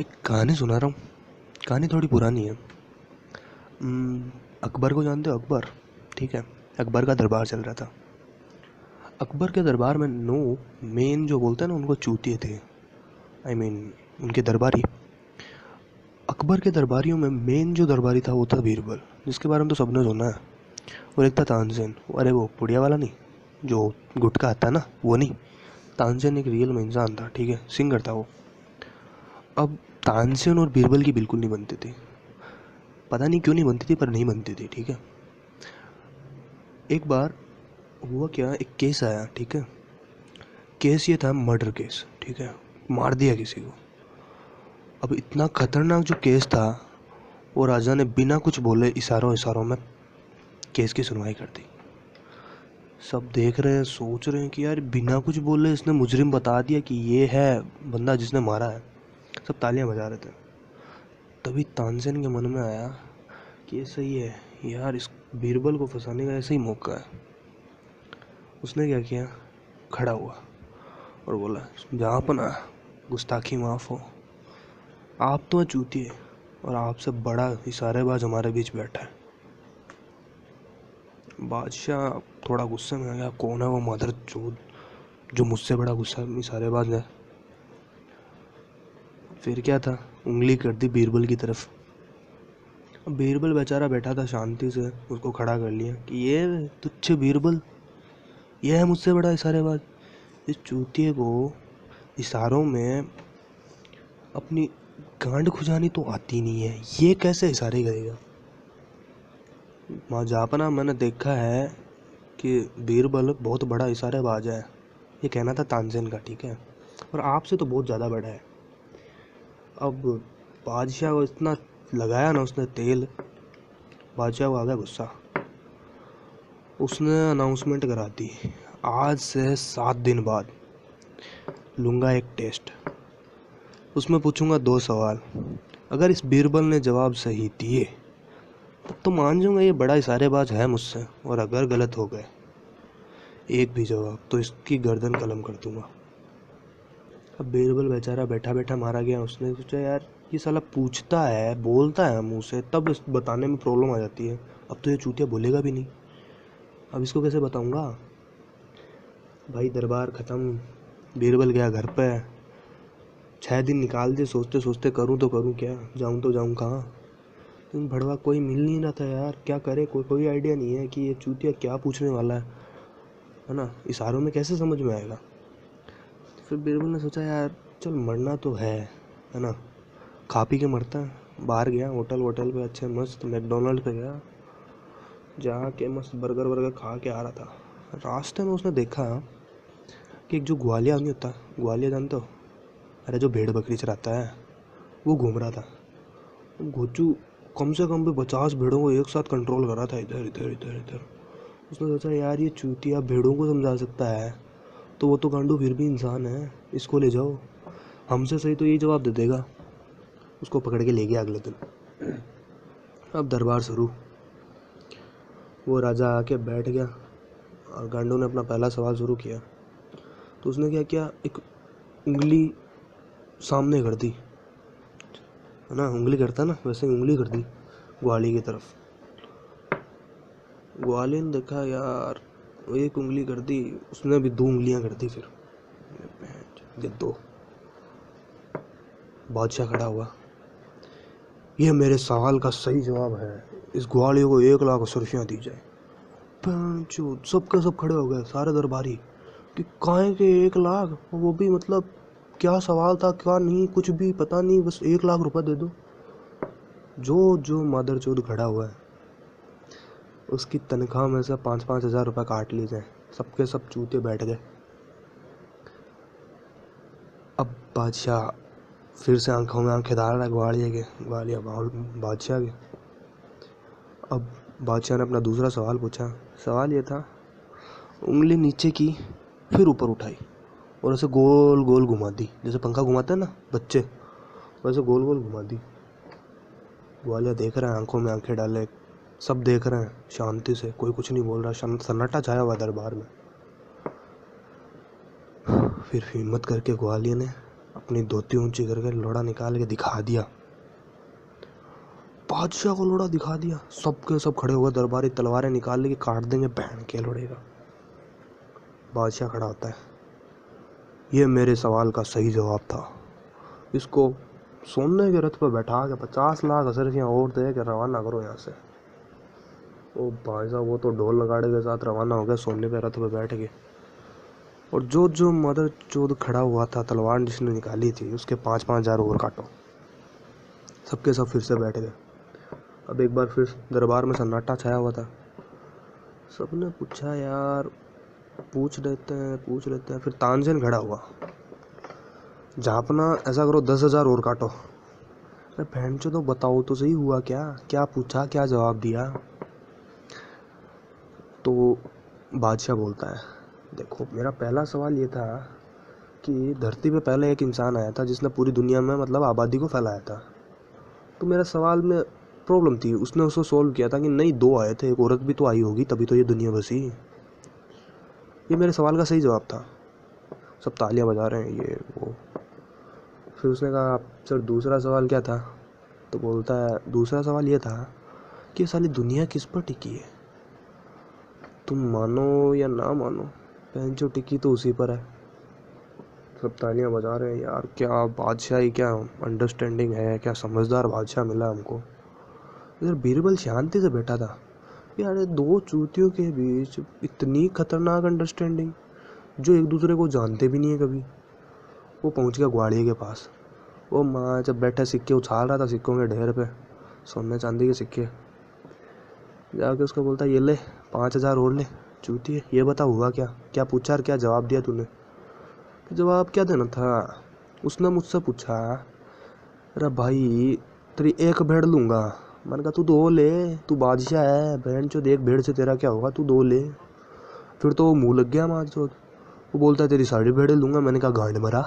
एक कहानी सुना रहा हूँ। कहानी थोड़ी पुरानी है। अकबर को जानते हो? अकबर, ठीक है। अकबर का दरबार चल रहा था। अकबर के दरबार में मेन जो बोलते हैं ना, उनको चूतिए थे। उनके दरबारी। अकबर के दरबारियों में मेन जो दरबारी था वो था बीरबल, जिसके बारे में तो सबने सुना है। और एक था तानसेन। अरे वो पुड़िया वाला नहीं, जो गुटका आता है ना, वो नहीं। तानसेन एक रियल में इंसान था, ठीक है, सिंगर था वो। अब तानसेन और बीरबल की बिल्कुल नहीं बनती थी। पता नहीं क्यों नहीं बनती थी, पर नहीं बनती थी, ठीक है। एक बार हुआ क्या, एक केस आया, ठीक है। केस ये था मर्डर केस, ठीक है। मार दिया किसी को। अब इतना खतरनाक जो केस था, वो राजा ने बिना कुछ बोले इशारों इशारों में केस की सुनवाई कर दी। सब देख रहे हैं, सोच रहे हैं कि यार बिना कुछ बोले इसने मुजरिम बता दिया कि ये है बंदा जिसने मारा है। सब तालियां बजा रहे थे। तभी तानसेन के मन में आया कि ये सही है यार, इस बीरबल को फंसाने का ऐसा ही मौका है। उसने क्या किया, खड़ा हुआ और बोला, जहाँपना, गुस्ताखी माफ़ हो। आप तो चूतिए और आपसे बड़ा इशारेबाज हमारे बीच बैठा है। बादशाह थोड़ा गुस्से में आ गया, कौन है वो मदर चोद जो मुझसे बड़ा गुस्सा इशारेबाज है। फिर क्या था, उंगली कर दी बीरबल की तरफ। अब बीरबल बेचारा बैठा था, शांति से उसको खड़ा कर लिया कि ये तुच्छ बीरबल, ये है मुझसे बड़ा इशारेबाज। इस चूतिए को इशारों में अपनी गांड खुजानी तो आती नहीं है, ये कैसे इशारे करेगा। माँ जापना, मैंने देखा है कि बीरबल बहुत बड़ा इशारेबाज है, ये कहना था तानसेन का, ठीक है। और आपसे तो बहुत ज़्यादा बड़ा है। अब बादशाह को इतना लगाया ना उसने तेल, बादशाह को आ गया गुस्सा। उसने अनाउंसमेंट करा दी, आज से 7 दिन बाद लूँगा एक टेस्ट। उसमें पूछूंगा 2 सवाल। अगर इस बीरबल ने जवाब सही दिए तब तो मान जाऊंगा ये बड़ा इशारेबाज है मुझसे, और अगर गलत हो गए एक भी जवाब तो इसकी गर्दन कलम कर दूंगा। अब बीरबल बेचारा बैठा बैठा मारा गया। उसने सोचा यार ये साला पूछता है, बोलता है मुंह से, तब इस बताने में प्रॉब्लम आ जाती है। अब तो ये चूतिया बोलेगा भी नहीं, अब इसको कैसे बताऊंगा। भाई दरबार ख़त्म, बीरबल गया घर पे। 6 दिन निकाल दिए सोचते सोचते, करूँ तो करूँ क्या, जाऊँ तो जाऊँ कहाँ। लेकिन भड़वा कोई मिल नहीं रहा था यार, क्या करे, कोई आइडिया नहीं है कि ये चूतिया क्या पूछने वाला है ना। इशारों में कैसे समझ में आएगा। तो फिर बीरबल ने सोचा यार चल मरना तो है ना, खा पी के मरता है। बाहर गया, होटल पे अच्छे मस्त मैकडोनल्ड पे गया, जाके मस्त बर्गर वर्गर खा के आ रहा था। रास्ते में उसने देखा कि एक जो ग्वालिया नहीं होता, ग्वालिया जानते हो, अरे जो भेड़ बकरी चराता है, वो घूम रहा था। घोचू कम से कम भी 50 भेड़ों को एक साथ कंट्रोल कर रहा था, इधर इधर इधर इधर। उसने सोचा यार ये चूतिया भेड़ों को समझा सकता है तो वो तो गांडू फिर भी इंसान है, इसको ले जाओ, हमसे सही तो यही जवाब दे देगा। उसको पकड़ के ले गया अगले दिन। अब दरबार शुरू। वो राजा आके बैठ गया और गांडू ने अपना पहला सवाल शुरू किया। तो उसने क्या किया, एक उंगली सामने कर दी, है ना, उंगली करता ना वैसे ही उंगली कर दी ग्वाली की तरफ। ग्वाली ने देखा यार, एक उंगली कर दी, उसने भी 2 उंगलियां कर दी। फिर ये 2। बादशाह खड़ा हुआ, ये मेरे सवाल का सही जवाब है, इस ग्वालियों को 1 लाख सुर्खियाँ दी जाए। सब के सब खड़े हो गए, सारे दरबारी, कि काहे के 1 लाख, वो भी मतलब क्या सवाल था क्या नहीं, कुछ भी पता नहीं, बस 1 लाख रुपए दे दो। जो जो मादरचोद खड़ा हुआ है उसकी तनख्वाह में से 5-5 हज़ार रुपये काट ली जाए। सबके सब चूते बैठ गए। अब बादशाह फिर से आंखों में आंखें डाल रहा है ग्वालिया बादशाह के। अब बादशाह ने अपना दूसरा सवाल पूछा। सवाल ये था, उंगली नीचे की फिर ऊपर उठाई और ऐसे गोल गोल घुमा दी, जैसे पंखा घुमाते हैं ना बच्चे, वैसे गोल गोल घुमा दी। ग्वालिया देख रहा है, आंखों में आंखें डाले, सब देख रहे हैं शांति से, कोई कुछ नहीं बोल रहा, सन्नाटा छाया हुआ दरबार में। फिर हिम्मत करके ग्वालिया ने अपनी धोती ऊंची करके लोड़ा निकाल के दिखा दिया। बादशाह को लोड़ा दिखा दिया, सबके सब खड़े हो गए, दरबारी तलवारें निकाल के काट देंगे बहन के लोड़े का। बादशाह खड़ा होता है, ये मेरे सवाल का सही जवाब था, इसको सोने के रथ पर बैठा के 50 लाख असरफियाँ और दे के रवाना करो यहाँ से। ओ भाई साहब, वो तो ढोल नगाड़े के साथ रवाना हो गया सोने पे रथ पे बैठ के। और जो जो मदर चोद खड़ा हुआ था, तलवार जिसने निकाली थी, उसके 5,000 और काटो। सबके सब फिर से बैठ गए। अब एक बार फिर दरबार में सन्नाटा छाया हुआ था। सबने पूछा यार, पूछ लेते हैं। फिर तानसेन खड़ा हुआ, जापना ऐसा करो 10,000 और काटो। अरे बहन चो, तो बताओ तो सही, हुआ क्या? क्या पूछा, क्या जवाब दिया? तो बादशाह बोलता है, देखो मेरा पहला सवाल ये था कि धरती पे पहले एक इंसान आया था जिसने पूरी दुनिया में मतलब आबादी को फैलाया था। तो मेरा सवाल में प्रॉब्लम थी, उसने उसको सोल्व किया था कि नहीं, 2 आए थे, एक औरत भी तो आई होगी, तभी तो ये दुनिया बसी। ये मेरे सवाल का सही जवाब था। सब तालियां बजा रहे हैं, ये वो। फिर उसने कहा, सर दूसरा सवाल क्या था? तो बोलता है, दूसरा सवाल ये था कि सारी दुनिया किस पर टिकी है? तुम मानो या ना मानो, बहन जो टिकी तो उसी पर है। सब तालियां बजा रहे हैं। यार क्या बादशाही, क्या अंडरस्टैंडिंग है, क्या समझदार बादशाह मिला हमको। इधर बीरबल शांति से बैठा था। यार 2 चूतियों के बीच इतनी खतरनाक अंडरस्टैंडिंग, जो एक दूसरे को जानते भी नहीं है कभी। वो पहुंच गया ग्वाड़िया के पास। वो माँ जब बैठा सिक्के उछाल रहा था, सिक्कों के ढेर पे, सोने चांदी के सिक्के। जाके उसको बोलता, ये ले 5,000 और ले। चूती है, ये बता हुआ क्या, क्या पूछा और क्या जवाब दिया तूने? जवाब क्या देना था? उसने मुझसे पूछा, अरे भाई तेरी एक भेड़ लूंगा। मैंने कहा तू 2 ले, तू बादशाह है, बहन चोद 1 भेड़ से तेरा क्या होगा, तू 2 ले। फिर तो वो मुँह लग गया मार चोद। वो बोलता है तेरी सारी भेड़ें लूंगा। मैंने कहा गांड मरा,